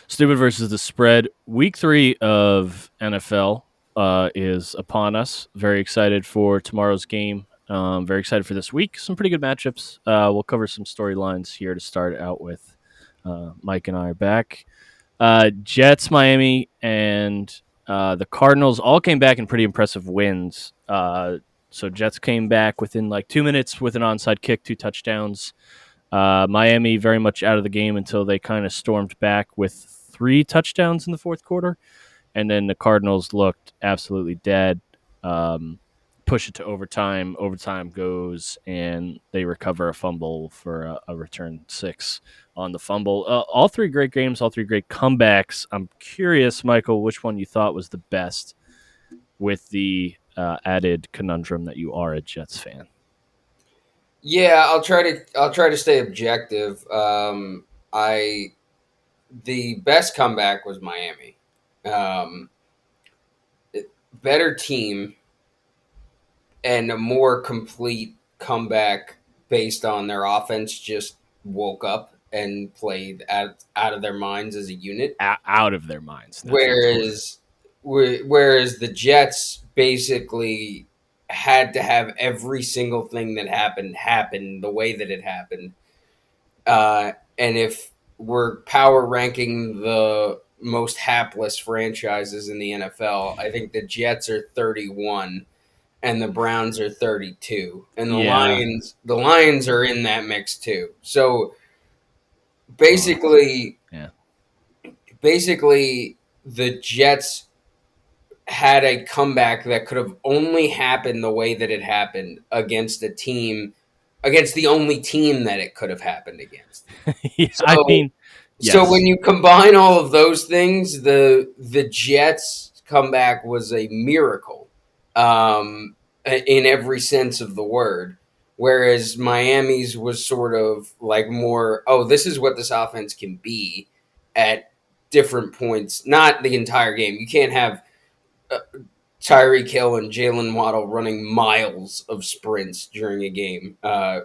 Stupid versus the spread. Week 3 of NFL is upon us. Very excited for tomorrow's game. Very excited for this week. Some pretty good matchups. We'll cover some storylines here to start out with. Mike and I are back. Jets, Miami, and the Cardinals all came back in pretty impressive wins. So Jets came back within like 2 minutes with an onside kick, 2 touchdowns. Miami very much out of the game until they kind of stormed back with 3 touchdowns in the fourth quarter. And then the Cardinals looked absolutely dead. Push it to overtime. Overtime goes, and they recover a fumble for a return 6 on the fumble. All 3 great games, all 3 great comebacks. I'm curious, Michael, which one you thought was the best with the added conundrum that you are a Jets fan. Yeah, I'll try to stay objective. The best comeback was Miami. Um, Better team and a more complete comeback based on their offense just woke up and played out of their minds as a unit. Out of their minds. Whereas the Jets basically had to have every single thing that happened happen the way that it happened. And if we're power ranking the most hapless franchises in the NFL, I think the Jets are 31 and the Browns are 32. And the Lions are in that mix too. So basically Yeah. basically the Jets had a comeback that could have only happened the way that it happened against the only team that it could have happened against. Yeah, So, I mean, yes. so when you combine all of those things, the Jets comeback was a miracle, in every sense of the word. Whereas Miami's was sort of like more, oh, this is what this offense can be at different points, not the entire game. You can't have Tyreek Hill and Jalen Waddle running miles of sprints during a game,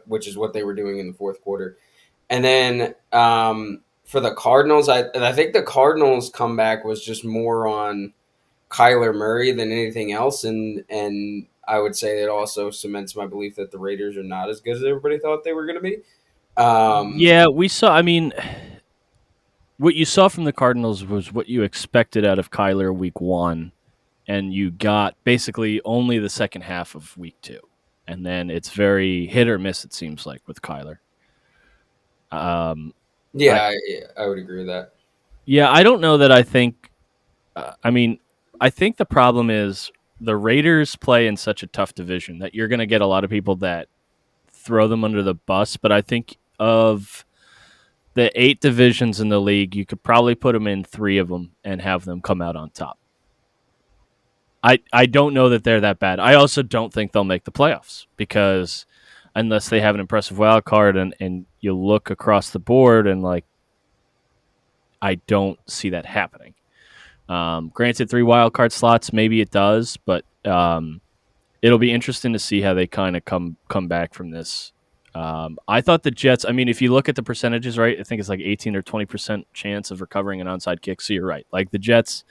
which is what they were doing in the fourth quarter. And then for the Cardinals, I think the Cardinals' comeback was just more on Kyler Murray than anything else, and I would say it also cements my belief that the Raiders are not as good as everybody thought they were going to be. Yeah, we saw. I mean, what you saw from the Cardinals was what you expected out of Kyler week 1, and you got basically only the second half of week 2, and then it's very hit or miss. It seems like with Kyler. Yeah, I would agree with that. Yeah, I don't know that I think. I mean, I think the problem is the Raiders play in such a tough division that you're going to get a lot of people that throw them under the bus. But I think of the 8 divisions in the league, you could probably put them in 3 of them and have them come out on top. I don't know that they're that bad. I also don't think they'll make the playoffs because unless they have an impressive wild card and you look across the board and like, I don't see that happening. Granted, 3 wild card slots, maybe it does, but it'll be interesting to see how they kind of come back from this. I thought the Jets. I mean, if you look at the percentages, right, I think it's like 18 or 20% chance of recovering an onside kick. So you're right. Like the Jets,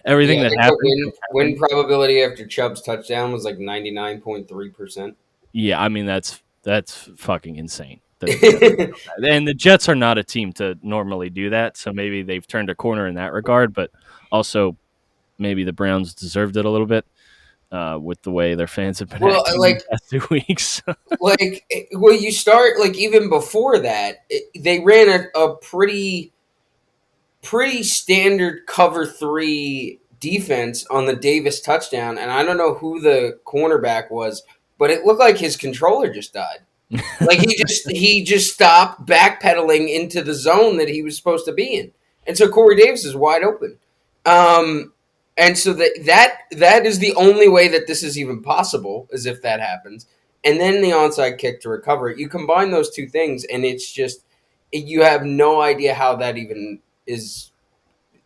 everything that happened. The win probability after Chubb's touchdown was like 99.3%. Yeah, I mean that's fucking insane. And the Jets are not a team to normally do that, so maybe they've turned a corner in that regard. But also, maybe the Browns deserved it a little bit with the way their fans have been acting like the past 2 weeks. You start like even before that, they ran a pretty standard cover 3 defense on the Davis touchdown, and I don't know who the cornerback was, but it looked like his controller just died. Like he just stopped backpedaling into the zone that he was supposed to be in, and so Corey Davis is wide open. And so that is the only way that this is even possible, is if that happens, and then the onside kick to recover it. You combine those 2 things, and it's just you have no idea how that even is,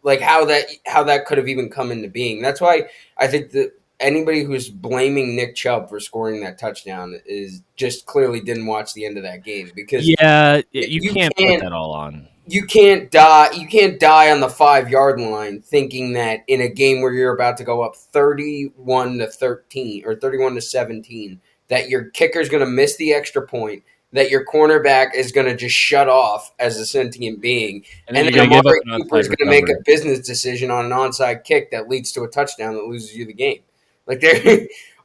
like how that could have even come into being. That's why I think that anybody who's blaming Nick Chubb for scoring that touchdown is just clearly didn't watch the end of that game, because yeah, you can't put that all on. you can't die. You can't die on the 5 yard line thinking that in a game where you're about to go up 31-13 or 31-17, that your kicker's going to miss the extra point, that your cornerback is going to just shut off as a sentient being, And then and you're then going to give up Amari an Cooper onside is going to make a recovery. business decision on an onside kick that leads to a touchdown that loses you the game. Like there,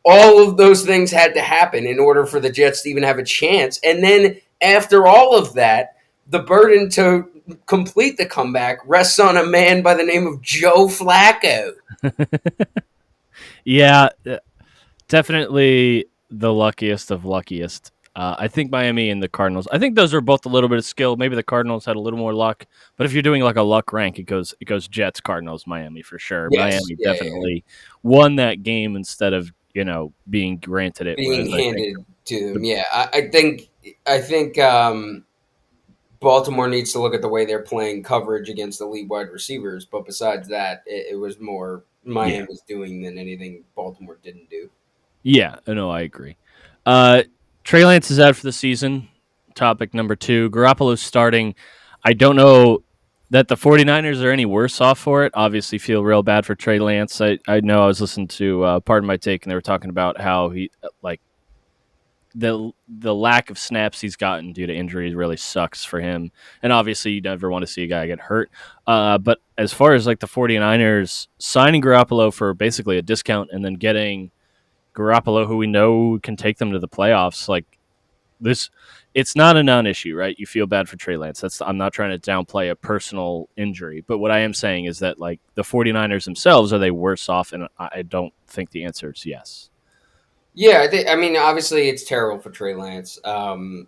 all of those things had to happen in order for the Jets to even have a chance. And then after all of that, the burden to complete the comeback rests on a man by the name of Joe Flacco. Yeah, definitely the luckiest of luckiest. I think Miami and the Cardinals. I think those are both a little bit of skill. Maybe the Cardinals had a little more luck, but if you're doing like a luck rank, it goes Jets, Cardinals, Miami for sure. Yes, Miami yeah. definitely won that game instead of being granted it. Being Whereas I think handed to them. the Yeah, I think Baltimore needs to look at the way they're playing coverage against the lead wide receivers. But besides that, it was more yeah Miami's doing than anything Baltimore didn't do. yeah no I agree. Uh, Trey Lance is out for the season. Topic number two: Garoppolo's starting. I don't know that the 49ers are any worse off for it. Obviously, feel real bad for Trey Lance. I know I was listening to Pardon My Take, and they were talking about how he like the lack of snaps he's gotten due to injuries really sucks for him. And obviously, you never want to see a guy get hurt. But as far as like the 49ers signing Garoppolo for basically a discount and then getting Garoppolo, who we know can take them to the playoffs, like this, it's not a non-issue, right? You feel bad for Trey Lance. I'm not trying to downplay a personal injury, but what I am saying is that like the 49ers themselves, are they worse off? And I don't think the answer is yes. Yeah, I mean, obviously it's terrible for Trey Lance, and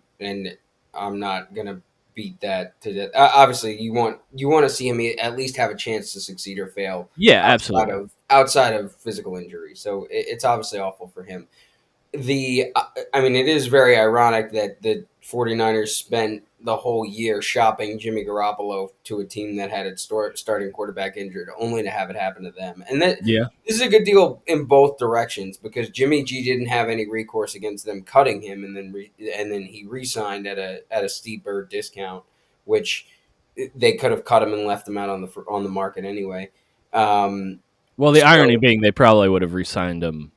I'm not gonna beat that to death. Obviously, you want to see him at least have a chance to succeed or fail Yeah, outside absolutely. of outside of physical injury. So it's obviously awful for him. I mean, it is very ironic that the 49ers spent the whole year shopping Jimmy Garoppolo to a team that had its starting quarterback injured, only to have it happen to them. And that Yeah. this is a good deal in both directions because Jimmy G didn't have any recourse against them cutting him, and then he re-signed at a steeper discount, which they could have cut him and left him out on the market anyway. Um, Well, the irony so being they probably would have re-signed him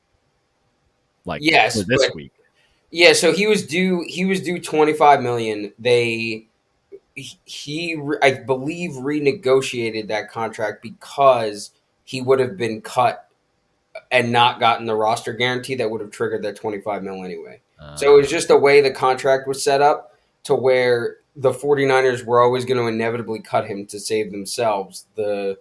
like for yes, this but week. yeah, so he was due 25 million. I believe renegotiated that contract because he would have been cut and not gotten the roster guarantee that would have triggered that 25 mil anyway. So it was just the way the contract was set up to where the 49ers were always going to inevitably cut him to save themselves the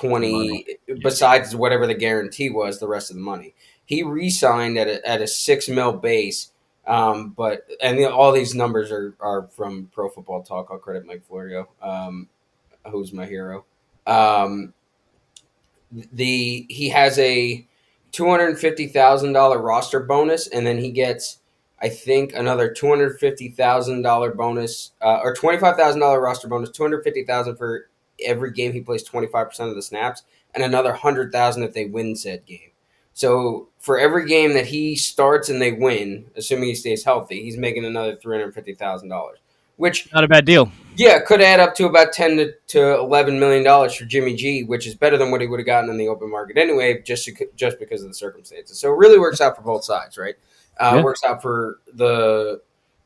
The money. 20, Yeah. besides whatever the guarantee was, the rest of the money. He re-signed at a 6 mil base. All these numbers are from Pro Football Talk. I'll credit Mike Florio, who's my hero. Um, he has a $250,000 roster bonus, and then he gets, I think, another $250,000 bonus or $25,000 roster bonus, $250,000 for every game he plays 25% of the snaps, and another $100,000 if they win said game. So for every game that he starts and they win, assuming he stays healthy, he's making another $350,000, which Not a bad deal. yeah, could add up to about $10 to $11 million for Jimmy G, which is better than what he would have gotten in the open market anyway, just because of the circumstances. So it really works out for both sides, right? Yeah. It works out for the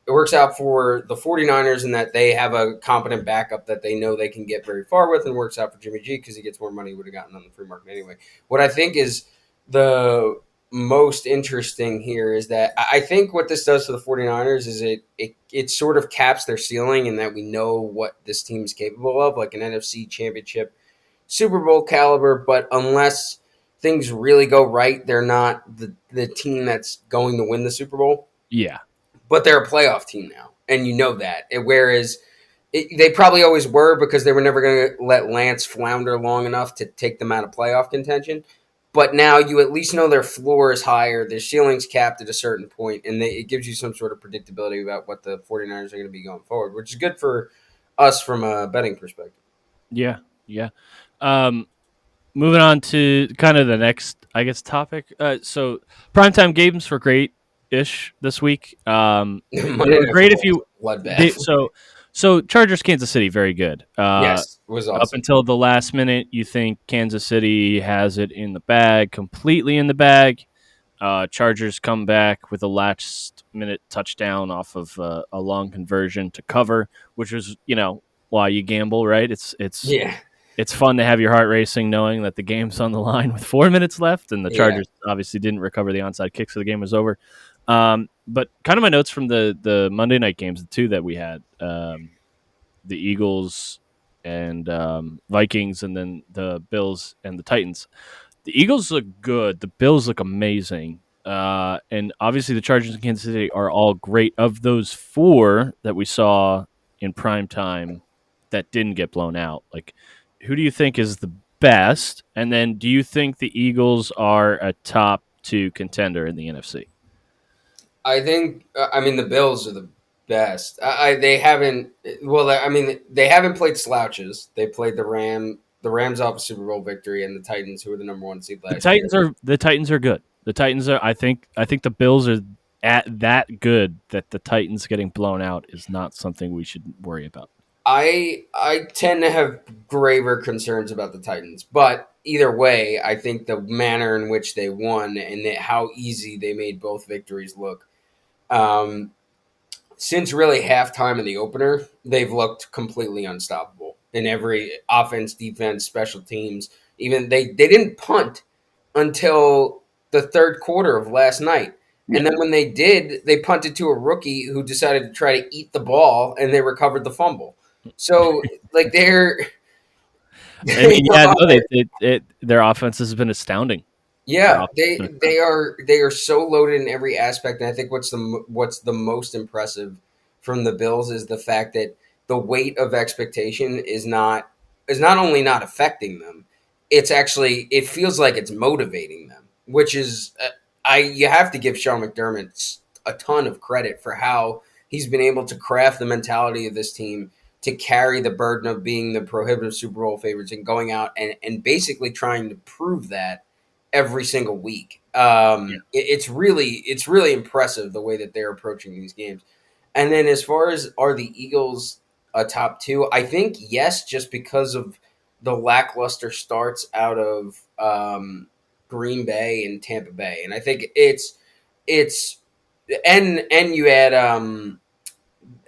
49ers in that they have a competent backup that they know they can get very far with, and works out for Jimmy G because he gets more money he would have gotten on the free market anyway. What I think is the most interesting here is that I think what this does for the 49ers is it sort of caps their ceiling in that we know what this team is capable of, like an NFC championship, Super Bowl caliber, but unless things really go right, they're not the team that's going to win the Super Bowl. Yeah. But they're a playoff team now, and you know that. Whereas they probably always were because they were never going to let Lance flounder long enough to take them out of playoff contention. But now you at least know their floor is higher, their ceiling's capped at a certain point, and it gives you some sort of predictability about what the 49ers are going to be going forward, which is good for us from a betting perspective. Yeah. Yeah. Um, moving on to kind of the next, I guess, topic. So primetime games were great ish this week. They Monday were Night great if Football you was a bloodbath. so So Chargers, Kansas City, very good. Yes, it was Up awesome. until the last minute, you think Kansas City has it in the bag, completely in the bag. Chargers come back with a last minute touchdown off of a long conversion to cover, which was why you gamble, right? Yeah, It's fun to have your heart racing knowing that the game's on the line with 4 minutes left, and the yeah. Chargers obviously didn't recover the onside kick, so the game was over. But kind of my notes from the Monday night games, the two that we had, the Eagles and Vikings, and then the Bills and the Titans. The Eagles look good. The Bills look amazing. And obviously, the Chargers and Kansas City are all great. Of those four that we saw in prime time that didn't get blown out, like, who do you think is the best? And then, do you think the Eagles are a top two contender in the NFC? I think. I mean, the Bills are the best. They haven't. Well, I mean, they haven't played slouches. They played the Rams off a Super Bowl victory, and the Titans, who were the number one seed last year. The Titans are good. The Titans are. I think the Bills are at that good that the Titans getting blown out is not something we should worry about. I tend to have graver concerns about the Titans, but either way, I think the manner in which they won and how easy they made both victories look. Um, since really halftime in the opener, they've looked completely unstoppable in every offense, defense, special teams. Even they didn't punt until the third quarter of last night. Yeah. And then when they did, they punted to a rookie who decided to try to eat the ball and they recovered the fumble. So like I they mean, yeah, are no, their offense has been astounding. Their yeah, offense has been they are so loaded in every aspect, and I think what's the most impressive from the Bills is the fact that the weight of expectation is not only not affecting them, it's actually it feels like it's motivating them, which is I you have to give Sean McDermott a ton of credit for how he's been able to craft the mentality of this team to carry the burden of being the prohibitive Super Bowl favorites and going out and basically trying to prove that every single week. Yeah. It's really impressive the way that they're approaching these games. And then as far as are the Eagles a top two, I think yes, just because of the lackluster starts out of Green Bay and Tampa Bay, and I think it's and you add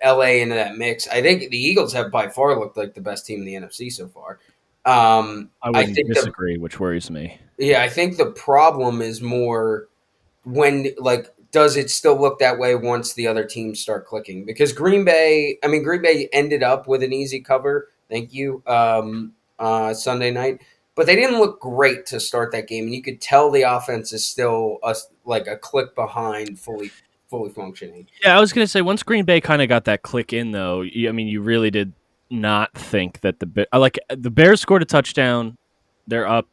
LA into that mix. I think the Eagles have by far looked like the best team in the NFC so far. I I wouldn't think the disagree, which worries me. yeah, I think the problem is more when like does it still look that way once the other teams start clicking? Because Green Bay ended up with an easy cover. Thank you. Sunday night, but they didn't look great to start that game, and you could tell the offense is still like a click behind fully functioning. Yeah, I was going to say once Green Bay kind of got that click in, though. I mean, you really did not think that the Bears scored a touchdown. They're up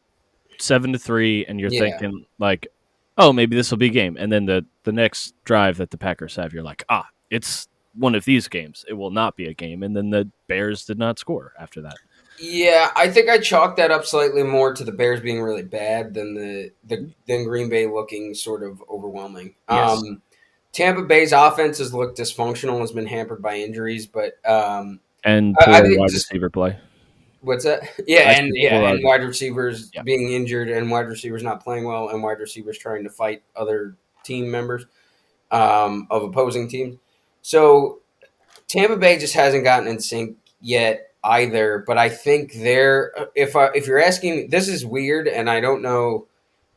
7-3, and you're Yeah, thinking like, oh, maybe this will be a game. And then the next drive that the Packers have, you're like, it's one of these games. It will not be a game. And then the Bears did not score after that. yeah. I think I chalked that up slightly more to the Bears being really bad than than Green Bay looking sort of overwhelming. Yes, Tampa Bay's offense has looked dysfunctional, has been hampered by injuries, but and I poor think wide just receiver play. what's that? I said poor And wide. wide receivers Yeah, being injured, and wide receivers not playing well, and wide receivers trying to fight other team members of opposing teams. So Tampa Bay just hasn't gotten in sync yet either. But I think they're if you're asking, this is weird, and I don't know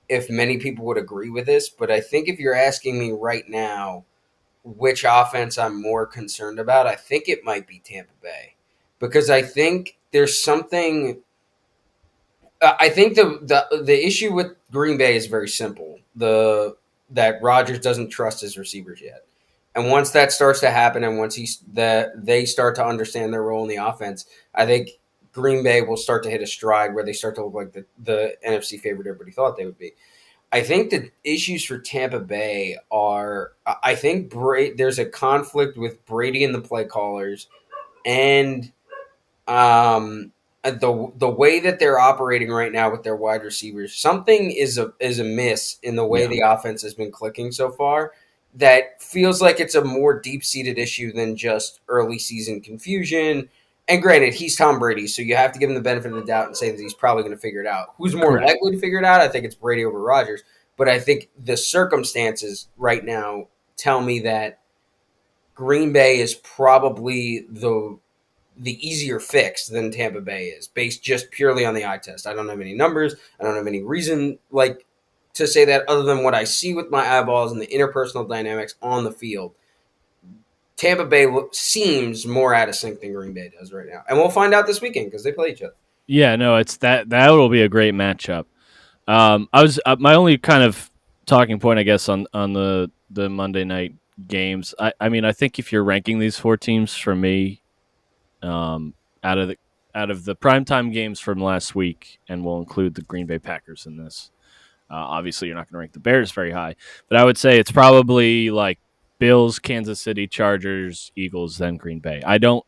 if many people would agree with this, but I think if you're asking me right now which offense I'm more concerned about, I think it might be Tampa Bay because I think there's something. I think the issue with Green Bay is very simple. That Rodgers doesn't trust his receivers yet, and once that starts to happen, and once they start to understand their role in the offense, I think Green Bay will start to hit a stride where they start to look like the NFC favorite everybody thought they would be. I think the issues for Tampa Bay are I think there's a conflict with Brady and the play callers and the way that they're operating right now with their wide receivers. Something is a miss in the way yeah. the offense has been clicking so far. that feels like it's a more deep seated issue than just early season confusion. And granted, he's Tom Brady, so you have to give him the benefit of the doubt and say that he's probably going to figure it out. Who's more Correct. likely to figure it out? I think it's Brady over Rodgers. But I think the circumstances right now tell me that Green Bay is probably the easier fix than Tampa Bay is, based just purely on the eye test. I don't have any numbers. I don't have any reason to say that other than what I see with my eyeballs and the interpersonal dynamics on the field. Tampa Bay seems more out of sync than Green Bay does right now, and we'll find out this weekend because they play each other. Yeah, no, it's that will be a great matchup. I was my only kind of talking point, I guess, on the Monday night games. I mean, I think if you're ranking these four teams for me, um, out of the primetime games from last week, and we'll include the Green Bay Packers in this. Obviously, you're not going to rank the Bears very high, but I would say it's probably like Bills, Kansas City, Chargers, Eagles, then Green Bay. I don't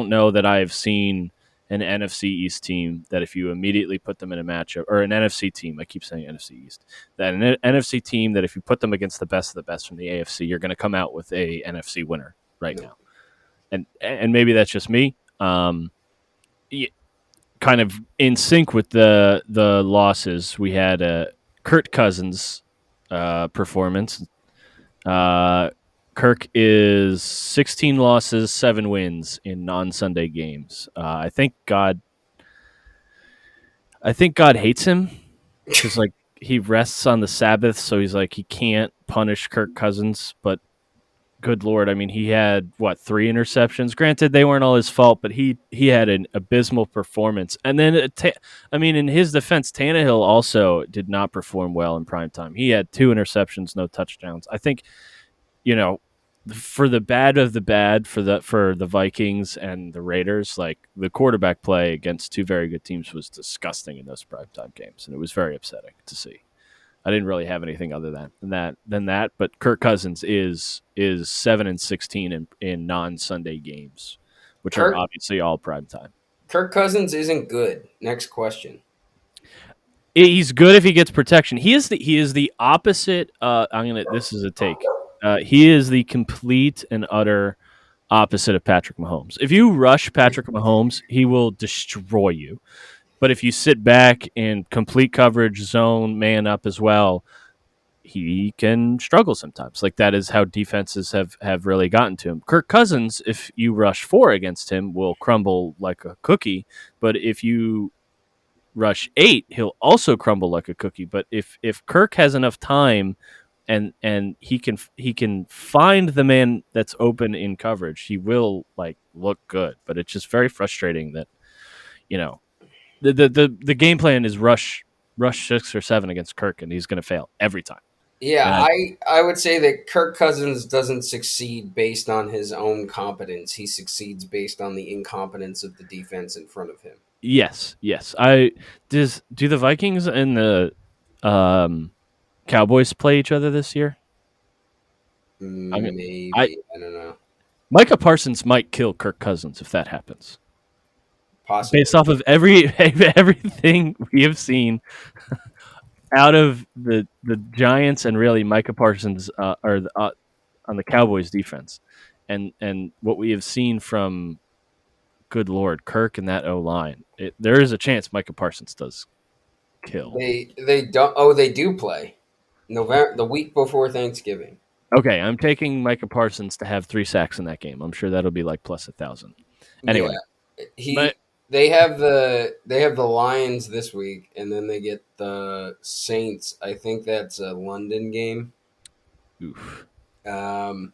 know that I have seen an NFC East team that if you immediately put them in a matchup, or an NFC team, I keep saying NFC East, that an NFC team that if you put them against the best of the best from the AFC, you're going to come out with a NFC winner right now. And maybe that's just me. Kind of in sync with the losses, we had a Kirk Cousins performance. Kirk is 16 losses, 7 wins in non-Sunday games. I think God hates him because like he rests on the Sabbath, so he's like he can't punish Kirk Cousins. But good Lord, I mean, he had 3 interceptions. Granted, they weren't all his fault, but he had an abysmal performance. And then, I mean, in his defense, Tannehill also did not perform well in prime time. He had 2 interceptions, no touchdowns. I think, for the bad of the bad for the Vikings and the Raiders, like the quarterback play against 2 very good teams was disgusting in those primetime games, and it was very upsetting to see. I didn't really have anything other than that. But Kirk Cousins is 7-16 in non-Sunday games, which are Kirk obviously all prime time. Kirk Cousins isn't good. Next question. He's good if he gets protection. He is the opposite. This is a take. He is the complete and utter opposite of Patrick Mahomes. If you rush Patrick Mahomes, he will destroy you. But if you sit back in complete coverage, zone, man up as well, he can struggle sometimes. Like that is how defenses have really gotten to him. Kirk Cousins, if you rush 4 against him, will crumble like a cookie. But if you rush 8, he'll also crumble like a cookie. But if Kirk has enough time and he can find the man that's open in coverage, he will like look good. But it's just very frustrating that the game plan is rush 6 or 7 against Kirk, and he's going to fail every time. Yeah, And I would say that Kirk Cousins doesn't succeed based on his own competence. He succeeds based on the incompetence of the defense in front of him. yes. Do the Vikings and the Cowboys play each other this year? I mean, I Maybe. I don't know. Micah Parsons might kill Kirk Cousins if that happens. Possibly. Based off of everything we have seen out of the Giants and really Micah Parsons on the Cowboys defense, and what we have seen from good Lord Kirk and that O line, there is a chance Micah Parsons does kill. They don't. Oh, they do play November, the week before Thanksgiving. Okay, I'm taking Micah Parsons to have 3 sacks in that game. I'm sure that'll be like plus 1,000. Yeah, Anyway, he. but They have the Lions this week, and then they get the Saints. I think that's a London game. oof, Um,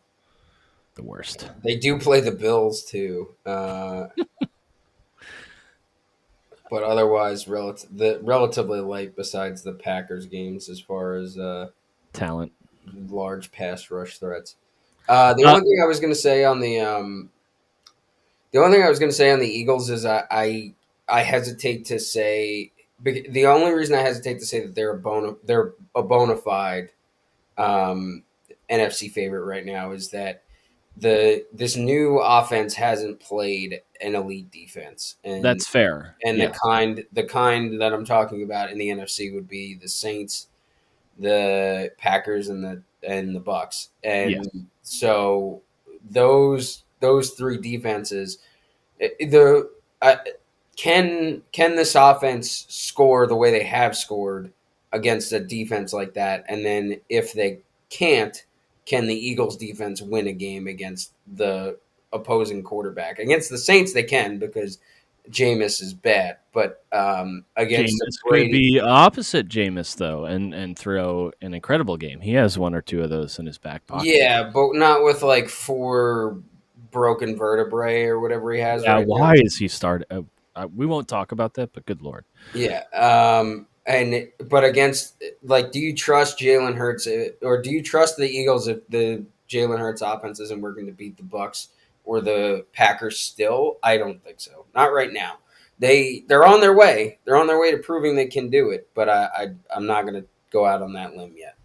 the worst. they do play the Bills too. But otherwise, relatively light besides the Packers games as far as Talent. large pass rush threats. The Uh, only thing I was going to say on the only thing I was going to say on the Eagles is I hesitate to say the only reason I hesitate to say that they're a bona fide um, NFC favorite right now is that this new offense hasn't played an elite defense that's fair. and Yeah. the kind that I'm talking about in the NFC would be the Saints, the Packers, and and the Bucks, Yes. and so those three defenses, the uh, can this offense score the way they have scored against a defense like that, and then if they can't, can the Eagles defense win a game against the opposing quarterback? Against the Saints, they can because Jameis is bad, but against a Jameis could Brady, be opposite Jameis though, and throw an incredible game. He has one or two of those in his back pocket. yeah, but not with like four broken vertebrae or whatever he has Yeah, right now. why is he started? We won't talk about that, but good lord. Yeah, and but against like, do you trust Jalen Hurts or do you trust the Eagles if the Jalen Hurts offense isn't working to beat the Bucks or the Packers? Still, I don't think so. Not right now. They're on their way. They're on their way to proving they can do it. But I'm not going to go out on that limb yet.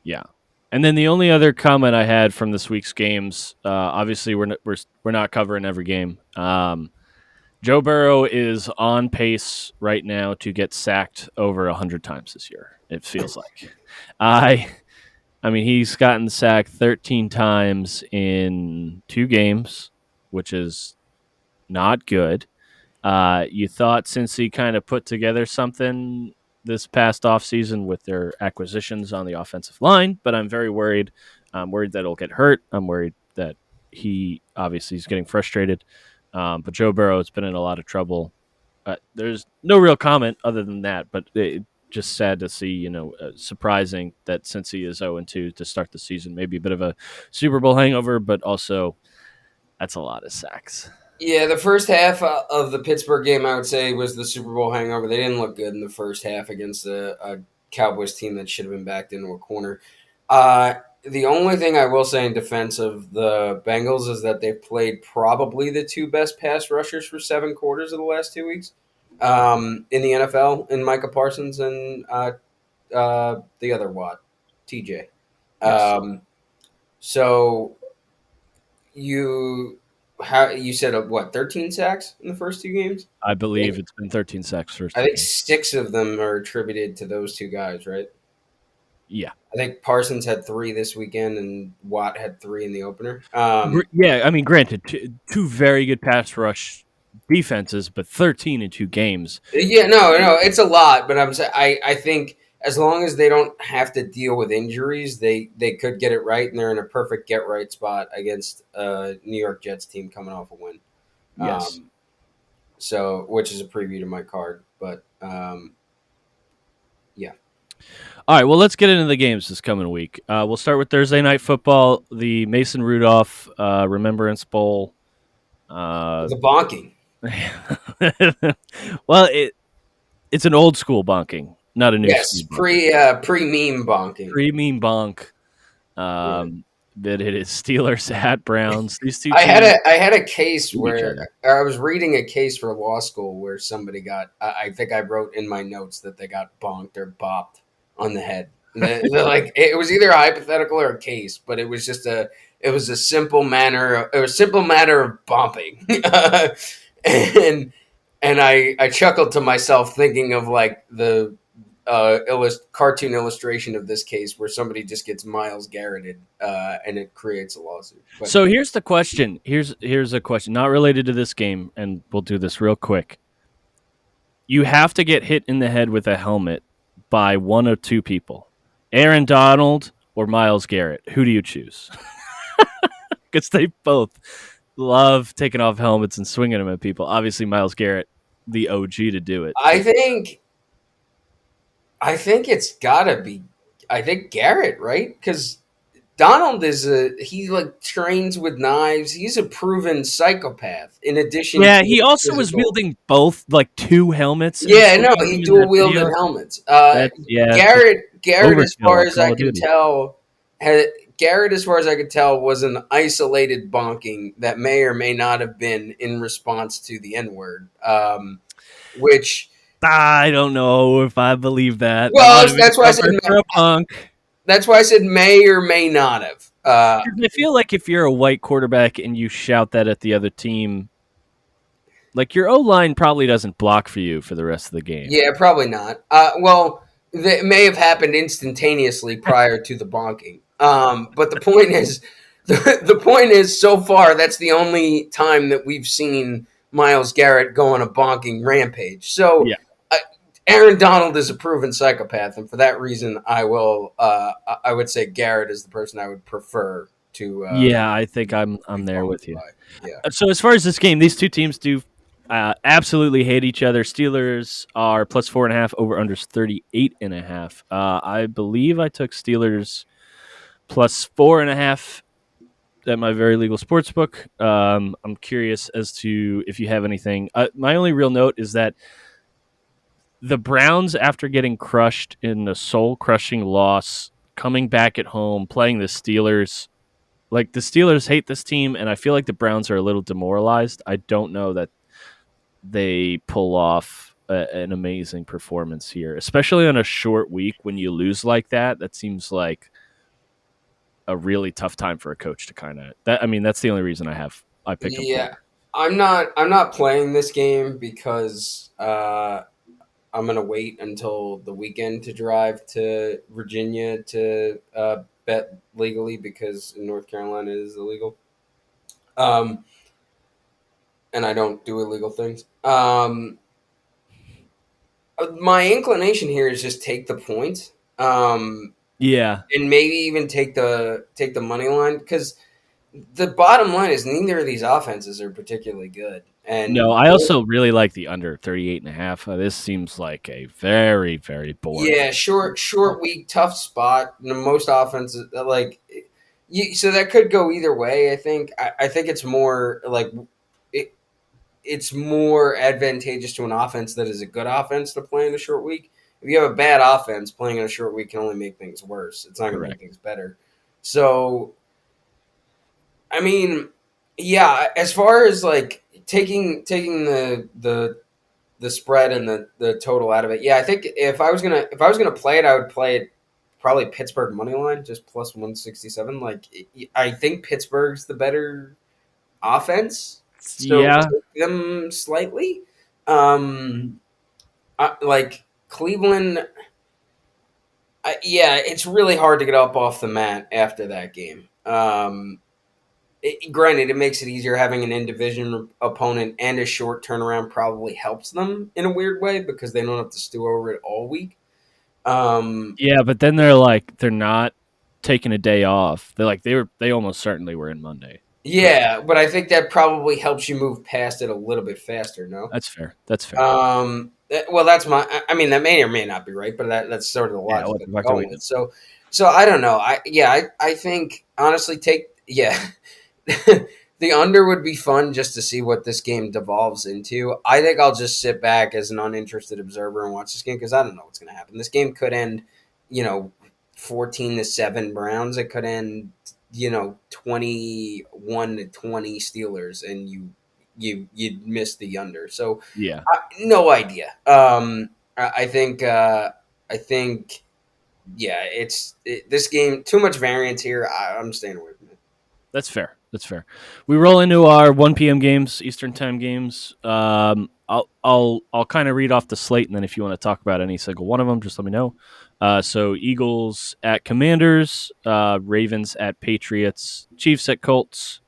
Yeah. And then the only other comment I had from this week's games, obviously we're not covering every game. Joe Burrow is on pace right now to get sacked over 100 times this year. It feels like. I mean, he's gotten sacked 13 times in 2 games, which is not good. You thought since he kind of put together something this past offseason with their acquisitions on the offensive line, but I'm very worried. I'm worried that he'll get hurt. I'm worried that he obviously is getting frustrated. But Joe Burrow has been in a lot of trouble. There's no real comment other than that, but just sad to see, surprising that since he is 0-2 to start the season, maybe a bit of a Super Bowl hangover, but also that's a lot of sacks. Yeah, the first half of the Pittsburgh game, I would say, was the Super Bowl hangover. They didn't look good in the first half against a Cowboys team that should have been backed into a corner. The only thing I will say in defense of the Bengals is that they've played probably the 2 best pass rushers for 7 quarters of the last 2 weeks in the NFL, in Micah Parsons and the other Watt, TJ. Yes. So you said what, 13 sacks in the first 2 games? I believe it's been 13 sacks first I two think games. 6 of them are attributed to those 2 guys, right? Yeah. I think Parsons had 3 this weekend and Watt had 3 in the opener. Yeah, I mean, granted, two very good pass rush defenses, but 13 in 2 games. Yeah, no, it's a lot, but I think as long as they don't have to deal with injuries, they could get it right, and they're in a perfect get right spot against a New York Jets team coming off a win. Yes. So, which is a preview to my card, but yeah. All right, well, let's get into the games this coming week. We'll start with Thursday Night Football, the Mason Rudolph Remembrance Bowl. The bonking. Well, it's an old school bonking, not a new Yes, school bonking. meme bonking. Pre-meme bonk. That it is Steelers at Browns. These two. I had a case each where other. I was reading a case for law school where somebody got. I think I wrote in my notes that they got bonked or bopped on the head. They're like, it was either a hypothetical or a case, but it was just it was a simple manner. It was a simple matter of bomping, and I chuckled to myself thinking of like the cartoon illustration of this case where somebody just gets Myles Garretted and it creates a lawsuit. But, So here's the question. Here's a question not related to this game, and we'll do this real quick. You have to get hit in the head with a helmet by one of 2 people, Aaron Donald or Myles Garrett. Who do you choose? Because they both love taking off helmets and swinging them at people. Obviously, Myles Garrett, the OG to do it. I think it's gotta be. I think Garrett, right? Because Donald he like trains with knives. He's a proven psychopath. In addition, Yeah, to he also was physical- wielding both, like 2 helmets. Yeah, no, he dual wielded helmets. Garrett, as far as I can tell, Garrett, as far as I could tell, was an isolated bonking that may or may not have been in response to the N word, which. I don't know if I believe that. Well, that's why I said for a punk. That's why I said may or may not have. I feel like if you're a white quarterback and you shout that at the other team, like your O-line probably doesn't block for you for the rest of the game. Yeah, probably not. Well, that may have happened instantaneously prior to the bonking. But the point is, the point is, so far that's the only time that we've seen Myles Garrett go on a bonking rampage. So Yeah. Aaron Donald is a proven psychopath, and for that reason, I will. I would say Garrett is the person I would prefer to. Yeah, I think Be I'm there followed with you. by. Yeah. So as far as this game, these two teams do absolutely hate each other. Steelers are plus 4.5, over unders 38.5. I believe I took Steelers plus 4.5 at my very legal sports book. I'm curious as to if you have anything. My only real note is that the Browns, after getting crushed in the soul crushing loss, coming back at home, playing the Steelers, like the Steelers hate this team, and I feel like the Browns are a little demoralized. I don't know that they pull off an amazing performance here, especially on a short week when you lose like that. That seems like a really tough time for a coach to kind of that. I mean, that's the only reason I picked them for. Yeah. I'm not playing this game because I'm gonna wait until the weekend to drive to Virginia to bet legally because in North Carolina it is illegal. Um, and I don't do illegal things. My inclination here is just take the point, Yeah. and maybe even take the money line because the bottom line is neither of these offenses are particularly good, No, and I also really like the under 38.5. This seems like a very, very boring. yeah, short week, tough spot. Most offenses so that could go either way. I think it's more like it, it's more advantageous to an offense that is a good offense to play in a short week. If you have a bad offense, playing in a short week can only make things worse. It's not going to make Correct. things better. So, I mean, yeah, as far as like taking the spread and the total out of it, yeah, I think if I was gonna play it, I would play it probably Pittsburgh money line just plus 167. Like I think Pittsburgh's the better offense, so Yeah. take them slightly. Like Cleveland, yeah, it's really hard to get up off the mat after that game. Granted, it makes it easier having an in division opponent and a short turnaround probably helps them in a weird way because they don't have to stew over it all week. Um, Yeah, but then they're not taking a day off. They almost certainly were in Monday. yeah, but I think that probably helps you move past it a little bit faster. No. That's fair. That's fair. Well, that's my. I mean, that may or may not be right, but that's sort of the Yeah, logic what that the I'm fuck do we going know? with. So I don't know. I think honestly, the under would be fun just to see what this game devolves into. I think I'll just sit back as an uninterested observer and watch this game because I don't know what's going to happen. This game could end, 14-7 Browns. It could end, 21-20 Steelers, and you miss the under. So Yeah. no idea. I think yeah, this game too much variance here. I'm staying away from it. That's fair. That's fair. We roll into our 1 p.m. games, Eastern time games. I'll kind of read off the slate, and then if you want to talk about any single one of them, just let me know. So Eagles at Commanders, Ravens at Patriots, Chiefs at Colts,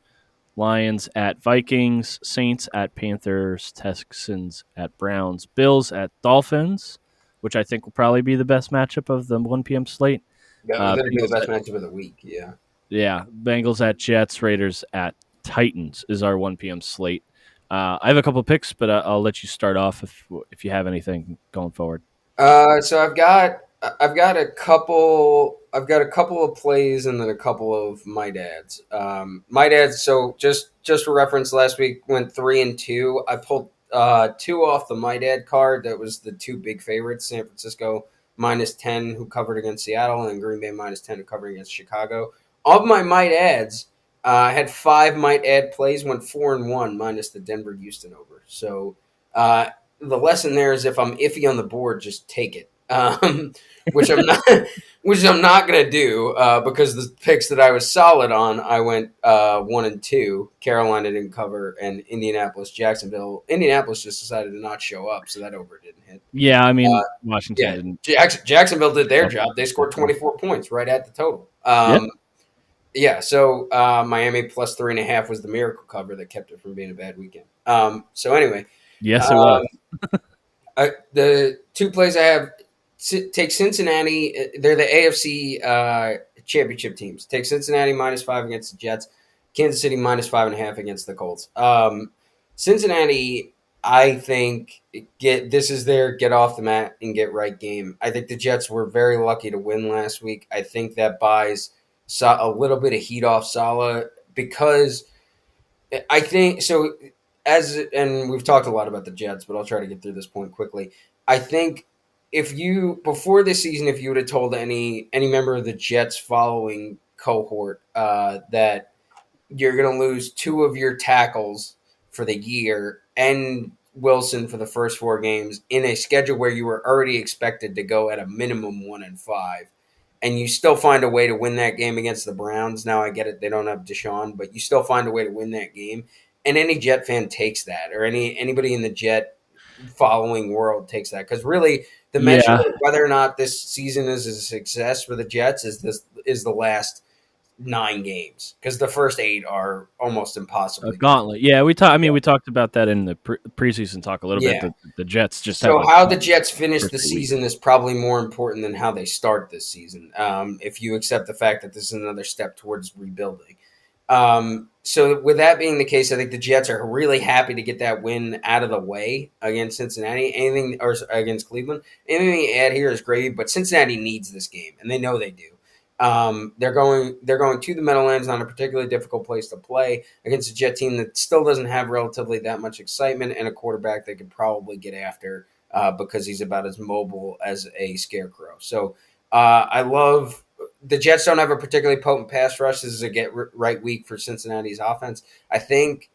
Lions at Vikings, Saints at Panthers, Texans at Browns, Bills at Dolphins, which I think will probably be the best matchup of the 1 p.m. slate. That'd be the Bengals best at matchup of the week. Yeah. Yeah, Bengals at Jets, Raiders at Titans is our 1 p.m. slate. I have a couple of picks, but I'll let you start off if you have anything going forward. So I've got a couple of plays and then a couple of my dad's. My dad's. So just for reference, last week went 3-2. I pulled two off the my dad card. That was the two big favorites: San Francisco -10, who covered against Seattle, and Green Bay -10, who covered against Chicago. Of my might adds, I had five might add plays, went 4-1 minus the Denver Houston over. So the lesson there is if I'm iffy on the board, just take it. um, which I'm not, which I'm not gonna do because the picks that I was solid on, I went 1 and 2. Carolina didn't cover, and Indianapolis, Jacksonville. Indianapolis just decided to not show up, so that over didn't hit. Yeah, I Uh, mean Washington yeah, didn't. Jacksonville did their job. They scored 24 points right at the total. Yeah. Yeah, so Miami plus 3.5 was the miracle cover that kept it from being a bad weekend. So anyway, Yes, it was. um, the two plays I have take Cincinnati. They're the AFC championship teams. Take Cincinnati -5 against the Jets. Kansas City -5.5 against the Colts. Cincinnati, I think this is their get off the mat and get right game. I think the Jets were very lucky to win last week. I think that buys a little bit of heat off Salah because I think so. And we've talked a lot about the Jets, but I'll try to get through this point quickly. I think if you before this season, if you would have told any member of the Jets following cohort that you're going to lose two of your tackles for the year and Wilson for the first 4 games in a schedule where you were already expected to go at a minimum 1-5, and you still find a way to win that game against the Browns. Now I get it; they don't have Deshaun, but you still find a way to win that game. And any Jet fan takes that, or anybody in the Jet following world takes that, because really the measure Yeah, of whether or not this season is a success for the Jets is the last 9 games, because the first 8 are almost a impossibly difficult. gauntlet. Yeah, Yeah. we talked about that in the preseason talk a little bit. Yeah. The Jets just have So a how the tough Jets finish first the 8 weeks. season is probably more important than how they start this season. If you accept the fact that this is another step towards rebuilding. So with that being the case, I think the Jets are really happy to get that win out of the way against Cincinnati. Anything or against Cleveland. Anything to add here is gravy, but Cincinnati needs this game, and they know they do. They're going to the Meadowlands on a particularly difficult place to play against a Jet team that still doesn't have relatively that much excitement and a quarterback they could probably get after because he's about as mobile as a scarecrow. So I love the Jets don't have a particularly potent pass rush. This is a get right week for Cincinnati's offense. I think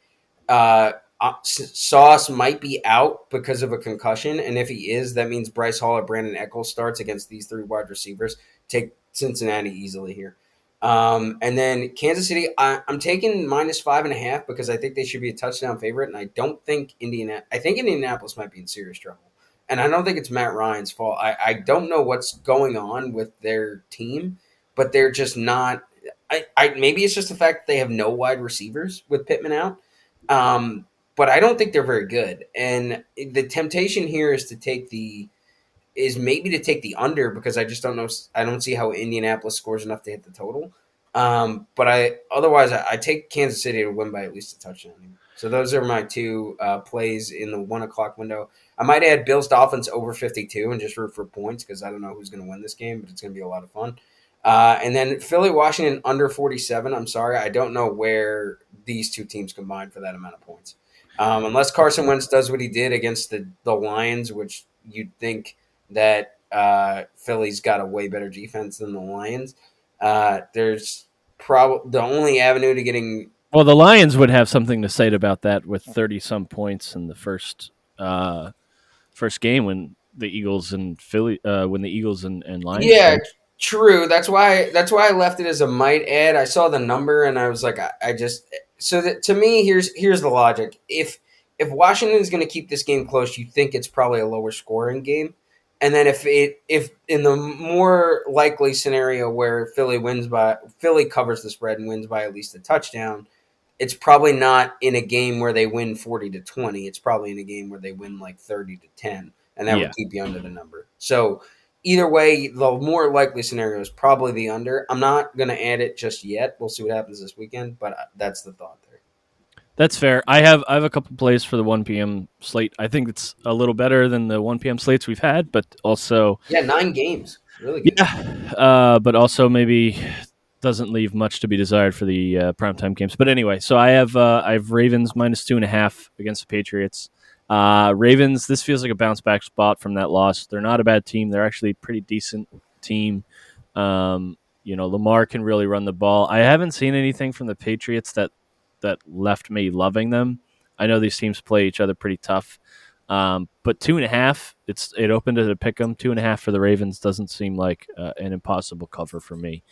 Sauce might be out because of a concussion, and if he is, that means Bryce Hall or Brandon Eccles starts against these 3 wide receivers. Take Cincinnati easily here. And then Kansas City, I'm taking -5.5 because I think they should be a touchdown favorite, and I don't think I think Indianapolis might be in serious trouble, and I don't think it's Matt Ryan's fault. I don't know what's going on with their team, but they're just not. Maybe it's just the fact that they have no wide receivers with Pittman out. But I don't think they're very good, and the temptation here is maybe to take the under because I just don't know. I don't see how Indianapolis scores enough to hit the total. But I take Kansas City to win by at least a touchdown. So those are my 2 plays in the 1 o'clock window. I might add Bills Dolphins over 52 and just root for points because I don't know who's going to win this game, but it's going to be a lot of fun. And then Philly Washington under 47. I'm sorry, I don't know where these 2 teams combine for that amount of points. Unless Carson Wentz does what he did against the Lions, which you'd think that Philly's got a way better defense than the Lions. There's probably the only avenue to getting. Well, the Lions would have something to say about that with 30 some points in the first game when the Eagles and Lions Yeah, played. true. That's why I left it as a might add. I saw the number and I was like, I just so that to me here's the logic. If Washington is going to keep this game close, you think it's probably a lower scoring game. And then if in the more likely scenario where Philly covers the spread and wins by at least a touchdown, it's probably not in a game where they win 40-20. It's probably in a game where they win like 30-10, and that would Yeah, keep you under the number. So either way, the more likely scenario is probably the under. I'm not going to add it just yet. We'll see what happens this weekend, but that's the thought there. that's fair. I have a couple plays for the 1 p.m. slate. I think it's a little better than the 1 p.m. slates we've had, but also Yeah, 9 games, really good. yeah, but also maybe doesn't leave much to be desired for the primetime games. But anyway, so I have Ravens -2.5 against the Patriots. Ravens, this feels like a bounce back spot from that loss. They're not a bad team. They're actually a pretty decent team. Lamar can really run the ball. I haven't seen anything from the Patriots that left me loving them. I know these teams play each other pretty tough. But 2.5, it opened at a pick 'em. 2.5 for the Ravens doesn't seem like an impossible cover for me.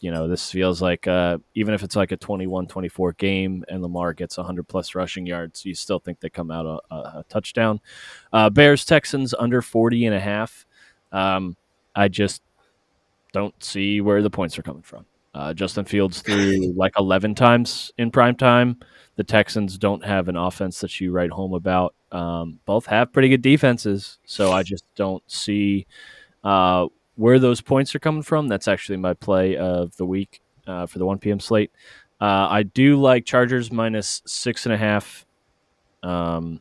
This feels like even if it's like a 21-24 game and Lamar gets 100 plus rushing yards, you still think they come out a touchdown. Bears Texans under 40.5. I just don't see where the points are coming from. Justin Fields threw like 11 times in prime time. The Texans don't have an offense that you write home about. Both have pretty good defenses, so I just don't see where those points are coming from. That's actually my play of the week for the 1 p.m. slate. I do like Chargers minus 6.5. I'm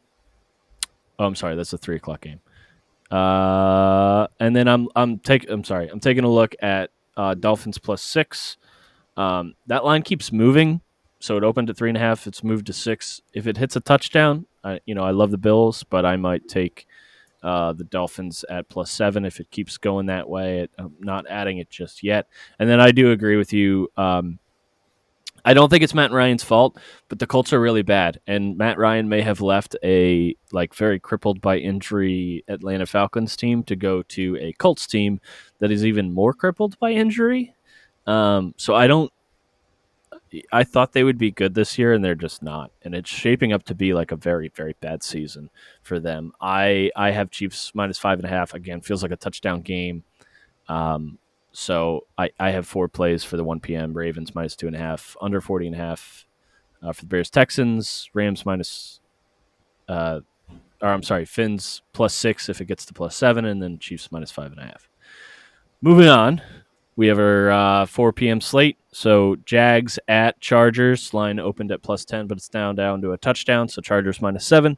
sorry, that's a 3 o'clock game. And then I'm taking a look at Dolphins plus 6. That line keeps moving, so it opened at 3.5. It's moved to 6. If it hits a touchdown, I love the Bills, but I might take the Dolphins at plus 7 if it keeps going that way. I'm not adding it just yet. And then I do agree with you. I don't think it's Matt Ryan's fault, but the Colts are really bad, and Matt Ryan may have left a very crippled by injury Atlanta Falcons team to go to a Colts team that is even more crippled by injury. So I thought they would be good this year, and they're just not, and it's shaping up to be like a very, very bad season for them. I have Chiefs minus 5.5. Again, feels like a touchdown game. So I have 4 plays for the 1 p.m. Ravens minus 2.5, under 40.5 for the Bears Texans, Rams Fins plus 6 if it gets to plus 7, and then Chiefs minus 5.5. Moving on, we have our 4 p.m. slate. So Jags at Chargers. Line opened at plus 10, but it's down to a touchdown. So Chargers minus 7.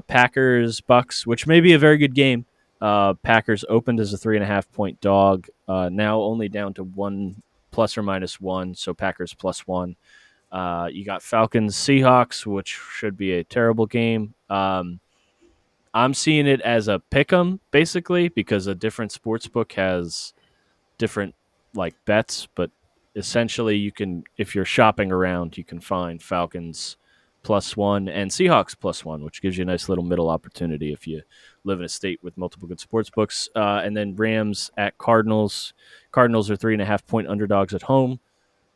Packers Bucks, which may be a very good game. Packers opened as a 3.5-point dog. Now only down to 1 plus or minus 1. So Packers plus 1. You got Falcons Seahawks, which should be a terrible game. I'm seeing it as a pick 'em basically because a different sports book has different bets, but essentially you can, if you're shopping around, you can find Falcons plus 1 and Seahawks plus 1, which gives you a nice little middle opportunity if you live in a state with multiple good sports books. And then Rams at Cardinals. Cardinals are 3.5-point underdogs at home,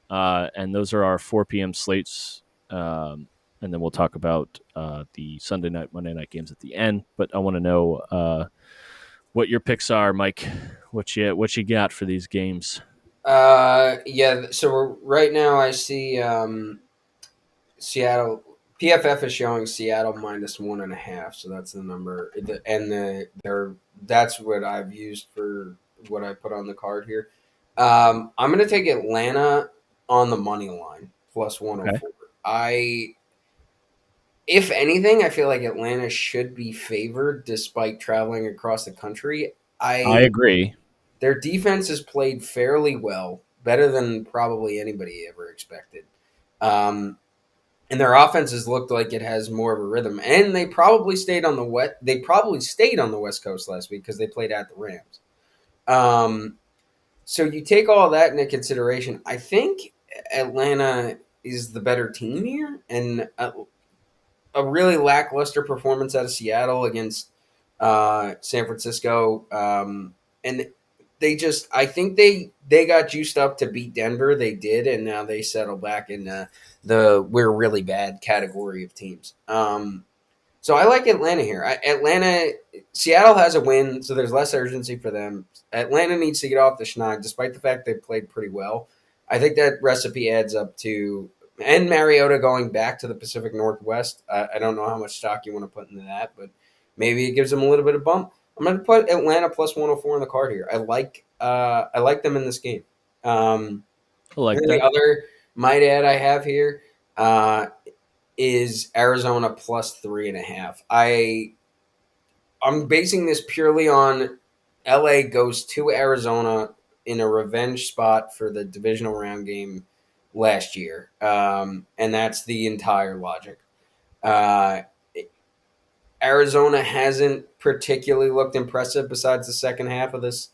and those are our 4 p.m. slates. And then we'll talk about the Sunday night, Monday night games at the end. But I want to know what your picks are, Mike. What you got for these games? Yeah. So right now I see Seattle. PFF is showing Seattle minus 1.5. So that's the number, that's what I've used for what I put on the card here. I'm going to take Atlanta on the money line plus 104. Okay. If anything, I feel like Atlanta should be favored despite traveling across the country. I agree. Their defense has played fairly well, better than probably anybody ever expected. And their offense has looked like it has more of a rhythm. And they probably stayed on the West Coast last week because they played at the Rams. So you take all that into consideration. I think Atlanta is the better team here, and a really lackluster performance out of Seattle against San Francisco. And I think they got juiced up to beat Denver. They did, and now they settle back in the we're really bad category of teams. So I like Atlanta here. Seattle has a win, so there's less urgency for them. Atlanta needs to get off the schneid, despite the fact they played pretty well. I think that recipe adds up to, and Mariota going back to the Pacific Northwest. I don't know how much stock you want to put into that, but maybe it gives them a little bit of bump. I'm going to put Atlanta plus 104 on the card here. I like them in this game. I like that. The other might add I have here is Arizona plus 3.5. I'm basing this purely on LA goes to Arizona in a revenge spot for the divisional round game last year, and that's the entire logic. Arizona hasn't particularly looked impressive besides the second half of this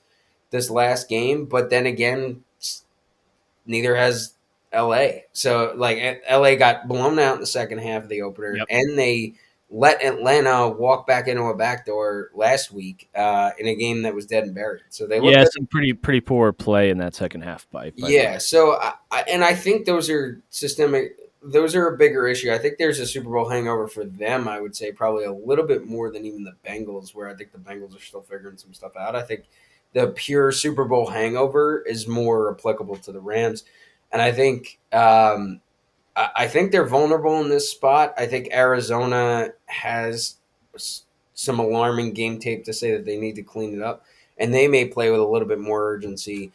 last game, but then again, neither has LA. So LA got blown out in the second half of the opener, Yep. and they let Atlanta walk back into a backdoor last week in a game that was dead and buried. So they look Yeah, good. some pretty poor play in that second half by the Yeah. Rams. So I think those are systemic. Those are a bigger issue. I think there's a Super Bowl hangover for them. I would say probably a little bit more than even the Bengals, where I think the Bengals are still figuring some stuff out. I think the pure Super Bowl hangover is more applicable to the Rams, and I think I think they're vulnerable in this spot. I think Arizona has some alarming game tape to say that they need to clean it up, and they may play with a little bit more urgency,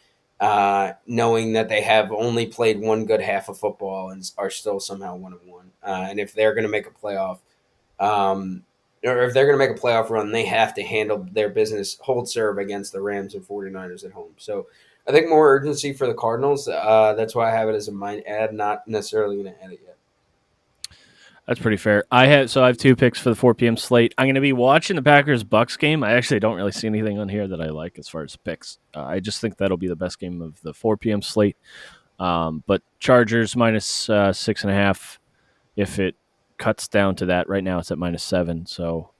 knowing that they have only played one good half of football and are still somehow 1-1. And if they're going to make a playoff, um, or if they're going to make a playoff run, they have to handle their business, hold serve against the Rams and 49ers at home. So I think more urgency for the Cardinals. That's why I have it as a mind add, not necessarily going to add it yet. That's pretty fair. I have 2 picks for the 4 p.m. slate. I'm going to be watching the Packers Bucks game. I actually don't really see anything on here that I like as far as picks. I just think that'll be the best game of the 4 p.m. slate. But Chargers minus 6.5. If it cuts down to that, right now it's at -7. So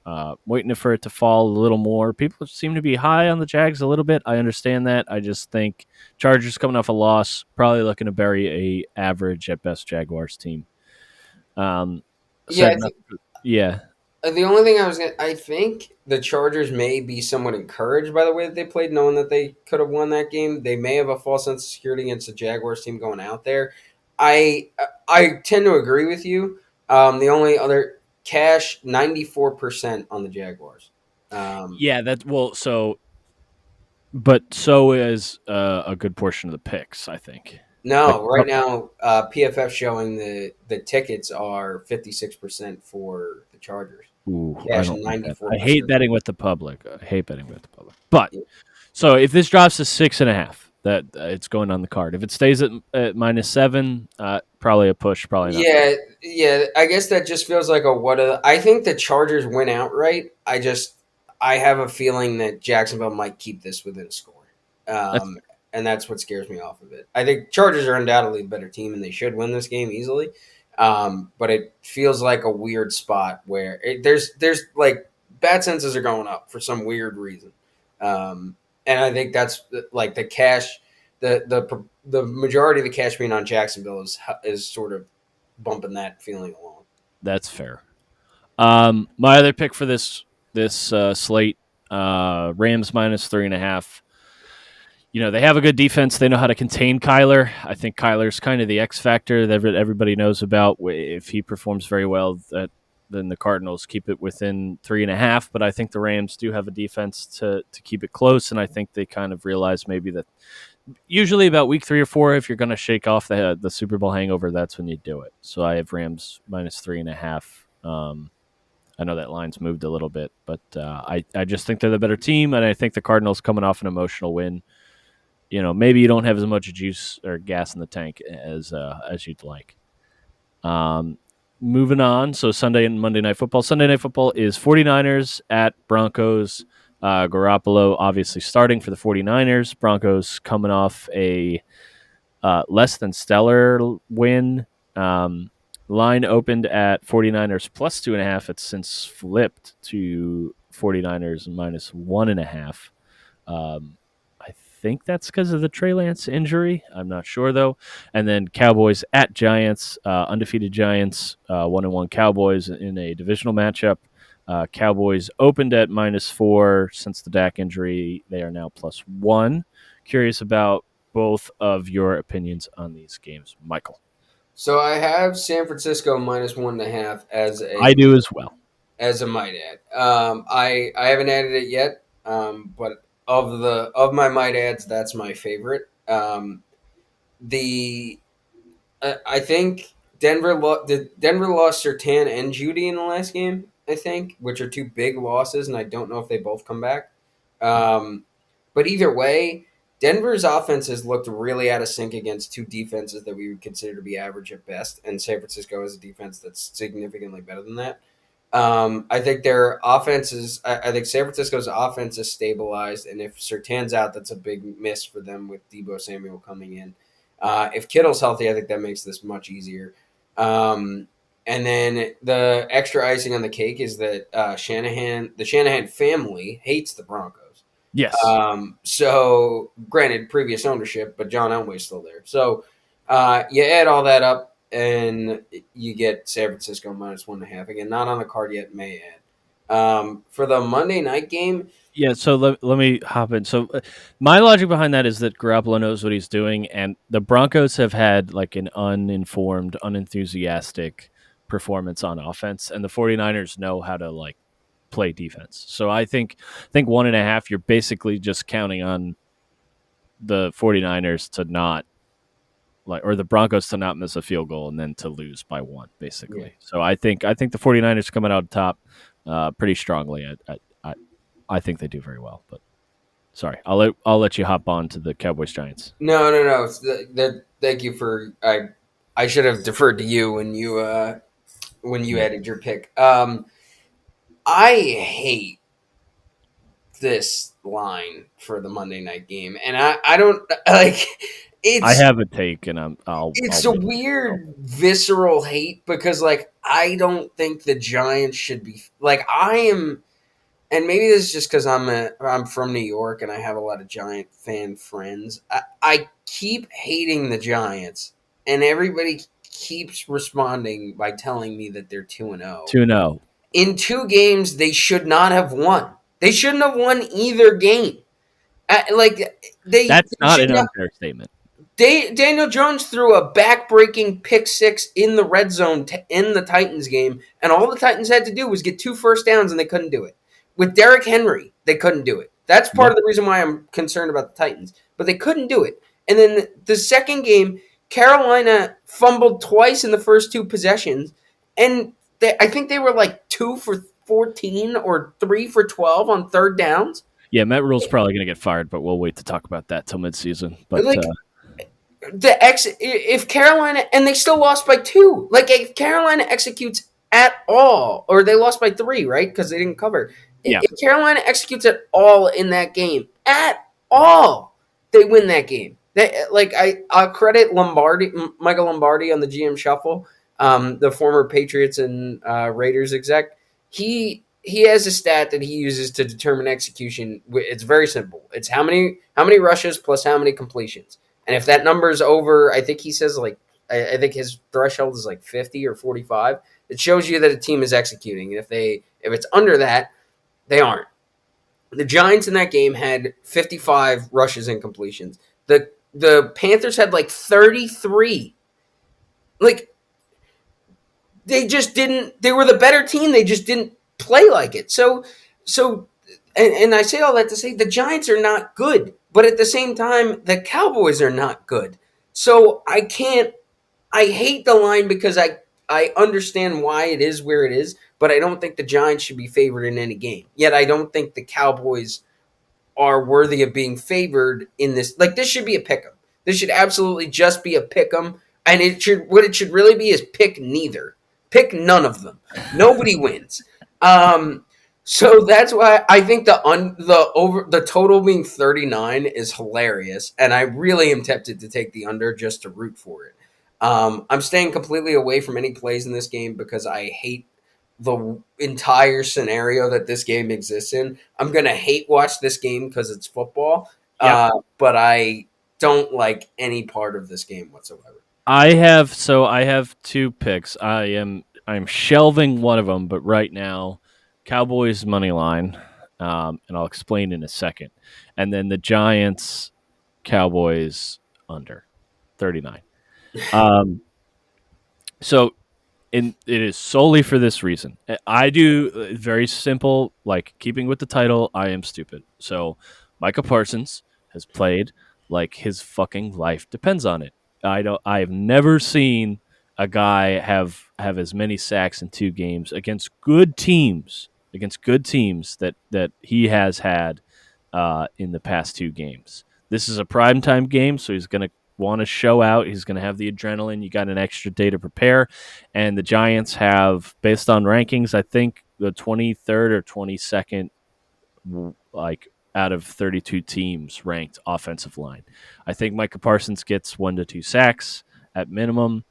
waiting for it to fall a little more. People seem to be high on the Jags a little bit. I understand that. I just think Chargers coming off a loss, probably looking to bury a average at best Jaguars team. Yeah, Setting up, yeah, the only thing I think the Chargers may be somewhat encouraged by the way that they played, knowing that they could have won that game. They may have a false sense of security against the Jaguars team going out there. I I tend to agree with you. The only other cash 94% on the Jaguars. Um, yeah. That well, but so is a good portion of the picks. I think. Like, no, right now PFF showing the tickets are 56% for the Chargers. ooh, I Cash don't like ninety that. four I hate percent. betting with the public. I hate betting with the public. But so if this drops to 6.5, that it's going on the card. If it stays at -7, probably a push. Probably not. Yeah. I guess that just feels like a what. I think the Chargers win outright. I have a feeling that Jacksonville might keep this within a score, That's and that's what scares me off of it. I think Chargers are undoubtedly a better team, and they should win this game easily. But it feels like a weird spot where there's like bad senses are going up for some weird reason, and I think that's like the cash the majority of the cash being on Jacksonville is sort of bumping that feeling along. that's fair. My other pick for this slate, Rams -3.5. They have a good defense. They know how to contain Kyler. I think Kyler's kind of the X factor that everybody knows about. If he performs very well, then the Cardinals keep it within 3.5. But I think the Rams do have a defense to keep it close, and I think they kind of realize maybe that usually about week 3 or 4, if you're going to shake off the Super Bowl hangover, that's when you do it. So I have Rams -3.5. I know that line's moved a little bit, but I just think they're the better team, and I think the Cardinals coming off an emotional win. Maybe you don't have as much juice or gas in the tank as you'd like. Moving on, so Sunday and Monday Night Football. Sunday Night Football is 49ers at Broncos. Garoppolo obviously starting for the 49ers. Broncos coming off a less than stellar win. Line opened at 49ers +2.5. It's since flipped to 49ers -1.5. I think that's because of the Trey Lance injury. I'm not sure though. And then Cowboys at Giants, undefeated Giants, 1-1 Cowboys in a divisional matchup. Cowboys opened at -4 since the Dak injury. They are now +1. Curious about both of your opinions on these games, Michael. So I have San Francisco -1.5 I do as well. as a might add. I haven't added it yet, but of my might adds, that's my favorite. The I think Denver lost Sertan and Judy in the last game. I think, which are two big losses, and I don't know if they both come back. Um, but either way, Denver's offense has looked really out of sync against two defenses that we would consider to be average at best, and San Francisco is a defense that's significantly better than that. I think their offense is. I think San Francisco's offense is stabilized, and if Sertan's out, that's a big miss for them with Debo Samuel coming in. If Kittle's healthy, I think that makes this much easier. Um, And then the extra icing on the cake is that the Shanahan family hates the Broncos. Yes. So, granted, previous ownership, but John Elway's still there. So, you add all that up, and you get San Francisco -1.5. Again, not on the card yet. May add. For the Monday night game, Yeah, so let me hop in. So my logic behind that is that Garoppolo knows what he's doing, and the Broncos have had like an uninformed, unenthusiastic performance on offense, and the 49ers know how to like play defense. So I think 1.5, you're basically just counting on the 49ers to not like or the Broncos to not miss a field goal and then to lose by one, yeah. basically. So I think the 49ers coming out top pretty strongly. I think they do very well, but sorry, I'll let you hop on to the Cowboys Giants. No, no, no. Thank you for I should have deferred to you when you Yeah, added your pick. I hate this line for the Monday night game, and I don't like I it's have a take, and I'll it's a wait. Oh, weird visceral hate because like I don't think the Giants should be like I am, and maybe this is just because I'm from New York and I have a lot of Giant fan friends. I keep hating the Giants, and everybody keeps responding by telling me that they're 2-0. 2-0. In two games, they should not have won. They shouldn't have won either game. Like That's they not should an not. unfair statement. Daniel Jones threw a back-breaking pick six in the red zone in the Titans game, and all the Titans had to do was get 2 first downs, and they couldn't do it. With Derrick Henry, they couldn't do it. That's part Yeah, of the reason why I'm concerned about the Titans. But they couldn't do it. And then the second game, Carolina fumbled twice in the first two possessions, and I think they were like 2 for 14 or 3 for 12 on third downs. yeah. Matt Rule's probably going to get fired, but we'll wait to talk about that till midseason. But Like if Carolina and they still lost by two. Like if Carolina executes at all, or they lost by three, right? Because they didn't cover. yeah, If Carolina executes at all in that game, at all, they win that game. Like I'll credit Michael Lombardi on the GM Shuffle, the former Patriots and Raiders exec. He has a stat that he uses to determine execution. It's very simple. It's how many rushes plus how many completions. And if that number is over, I think he says like I think his threshold is like 50 or 45. It shows you that a team is executing. If it's under that, they aren't. The Giants in that game had 55 rushes and completions. The Panthers had like 33. Like they just didn't. They were the better team. They just didn't play like it. And I say all that to say the Giants are not good, but at the same time, the Cowboys are not good. So I can't. I hate the line because I understand why it is where it is, but I don't think the Giants should be favored in any game. Yet I don't think the Cowboys are worthy of being favored in this. Like this should be a pick 'em. This should absolutely just be a pick 'em, and it should really be is pick neither. Pick none of them. Nobody wins. So that's why I think the total being 39 is hilarious, and I really am tempted to take the under just to root for it. I'm staying completely away from any plays in this game because I hate the entire scenario that this game exists in. I'm gonna hate watch this game because it's football, yeah. but I don't like any part of this game whatsoever. I have two picks. I'm shelving one of them, but right now, Cowboys money line, and I'll explain in a second, and then the Giants Cowboys under 39. Um, so it is solely for this reason. I do very simple, like keeping with the title. I am stupid. So Micah Parsons has played like his fucking life depends on it. I've never seen a guy have as many sacks in two games against good teams that he has had in the past two games. This is a primetime game, so he's going to want to show out. He's going to have the adrenaline. You got an extra day to prepare. And the Giants have, based on rankings, I think the 23rd or 22nd, like out of 32 teams ranked offensive line. I think Micah Parsons gets 1 to 2 sacks at minimum.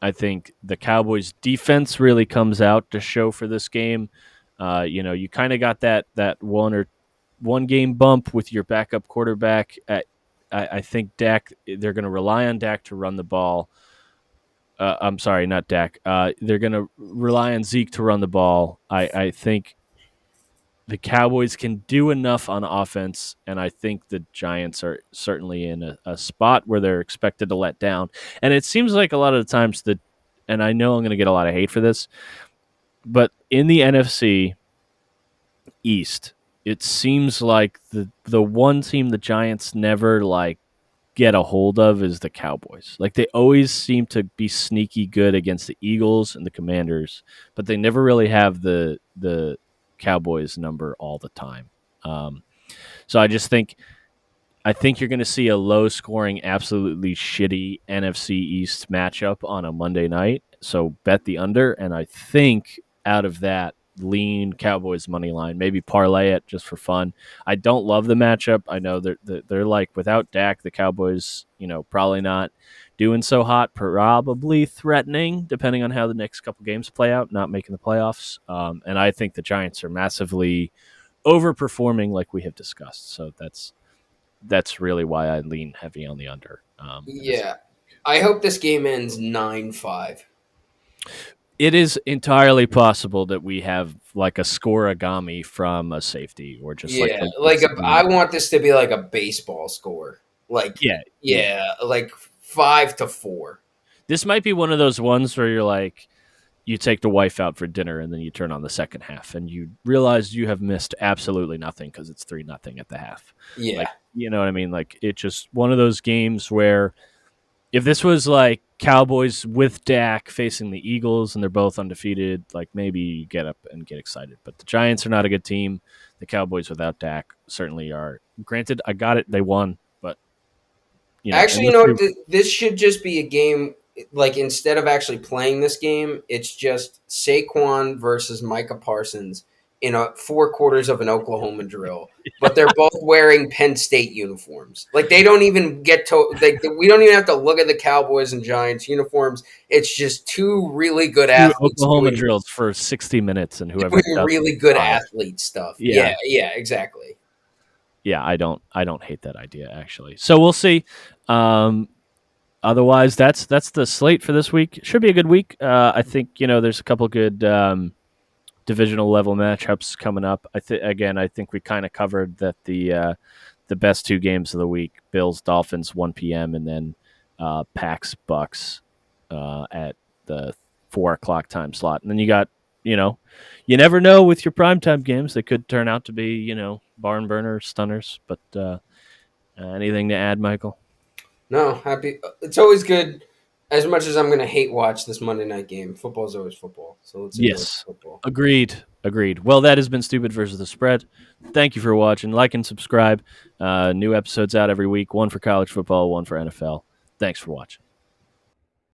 I think the Cowboys defense really comes out to show for this game. You kind of got that one game bump with your backup quarterback. I think Dak. They're going to rely on Dak to run the ball. I'm sorry, not Dak. They're going to rely on Zeke to run the ball. I think the Cowboys can do enough on offense, and I think the Giants are certainly in a spot where they're expected to let down. And it seems like a lot of the times and I know I'm going to get a lot of hate for this, but in the NFC East, it seems like the one team the Giants never like get a hold of is the Cowboys. Like they always seem to be sneaky good against the Eagles and the Commanders, but they never really have the Cowboys number all the time. So I think you're going to see a low scoring, absolutely shitty NFC East matchup on a Monday night. So bet the under, and I think out of that, lean Cowboys money line, maybe parlay it just for fun. I don't love the matchup. I know they're like without Dak, the Cowboys, probably not doing so hot, probably threatening, depending on how the next couple games play out, not making the playoffs. And I think the Giants are massively overperforming, like we have discussed. So that's really why I lean heavy on the under. Yeah. I hope this game ends 9-5. It is entirely possible that we have like a scoreagami from a safety or just I want this to be like a baseball score. Like like 5-4. This might be one of those ones where you're like, you take the wife out for dinner and then you turn on the second half and you realize you have missed absolutely nothing because it's 3-0 at the half. Yeah. Like, you know what I mean? Like it's just one of those games where if this was like Cowboys with Dak facing the Eagles and they're both undefeated, like maybe you get up and get excited. But the Giants are not a good team. The Cowboys without Dak certainly are. Granted, I got it. They won. But, Actually, this should just be a game. Like, instead of actually playing this game, it's just Saquon versus Micah Parsons in 4 quarters of an Oklahoma drill. But they're both wearing Penn State uniforms. Like, they don't even get to. We don't even have to look at the Cowboys and Giants uniforms. It's just 2 really good athletes. Oklahoma drills for 60 minutes, and whoever really good athlete stuff. Yeah, exactly. Yeah, I don't hate that idea actually. So we'll see. Otherwise, that's the slate for this week. Should be a good week. I think there's a couple good divisional level matchups coming up. I think we kind of covered that the best 2 games of the week: Bills Dolphins 1 p.m. and then Packs Bucks at the 4 o'clock time slot. And then you got you never know with your primetime games; they could turn out to be barn burner stunners. But anything to add, Michael? No, happy. It's always good. As much as I'm going to hate watch this Monday night game, football is always football. So let's enjoy football. Agreed. Well, that has been Stupid versus the Spread. Thank you for watching. Like and subscribe. New episodes out every week. 1 for college football, 1 for NFL. Thanks for watching.